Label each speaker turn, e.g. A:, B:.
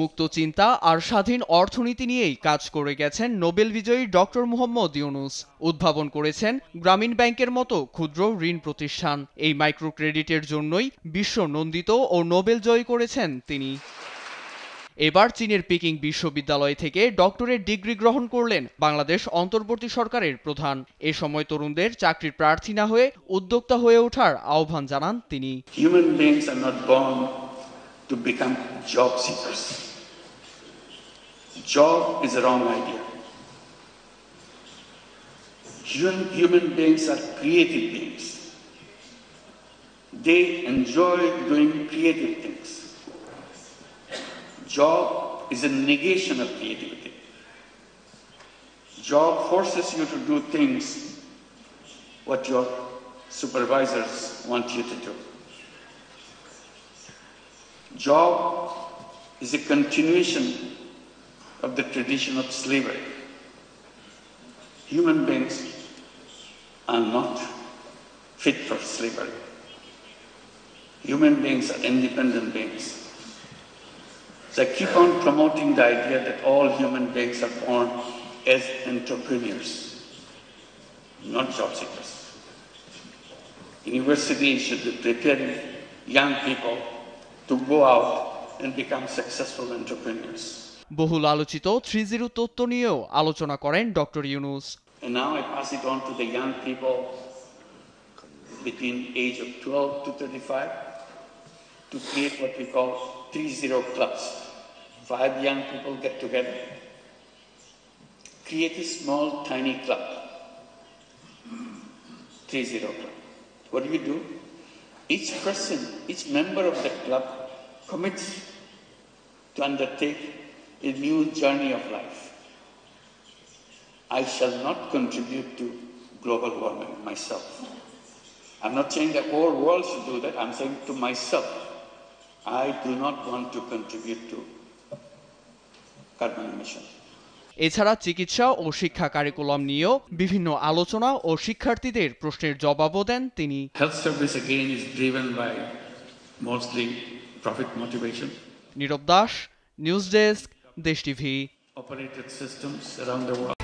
A: মুক্ত চিন্তা আর স্বাধীন অর্থনীতি নিয়েই কাজ করে গেছেন নোবেল বিজয়ী ডক্টর মুহম্মদ ইউনূস। উদ্ভাবন করেছেন গ্রামীণ ব্যাংকের মতো ক্ষুদ্র ঋণ প্রতিষ্ঠান। এই মাইক্রো ক্রেডিটের জন্যই বিশ্ব নন্দিত ও নোবেল জয়ী করেছেন তিনি। এবার চীনের পিকিং বিশ্ববিদ্যালয় থেকে ডক্টরেট ডিগ্রি গ্রহণ করলেন বাংলাদেশ অন্তর্বর্তী সরকারের প্রধান। এ সময় তরুণদের চাকরির প্রার্থী না হয়ে উদ্যোক্তা হয়ে ওঠার আহ্বান জানান তিনি।
B: Human beings are not born to become job seekers. Job is a wrong idea. Human beings are creative beings. They enjoy doing creative things. Job is a negation of creativity. Job forces you to do things what your supervisors want you to do. Job is a continuation of the tradition of slavery. Human beings are not fit for slavery. Human beings are independent beings. So I keep on promoting the idea that all human beings are born as entrepreneurs, not job seekers. Universities should be preparing young people to go out and become successful entrepreneurs.
A: বহুল আলোচিত 3-0 তত্ত্ব নিয়েও আলোচনা করেন doctor Yunus.
B: And now I pass it on to the young people between age of 12 to 35 to create what we call 3-0 clubs. 5 young people get together, create a small, tiny club, 3-0 club. What do? Each person, each member of the club commits to undertake a new journey of life. I shall not contribute to global warming myself. I'm not saying the whole world should do that. I'm saying to myself, I do not want to contribute to carbon emission.
A: এছাড়া চিকিৎসা ও শিক্ষা curriculum নিয়েও বিভিন্ন আলোচনা ও শিক্ষার্থীদের প্রশ্নের জবাবও দেন তিনি।
B: Health service again is driven by mostly profit motivation.
A: Nirab Das, news desk, Desh TV.
B: Operated systems around the world.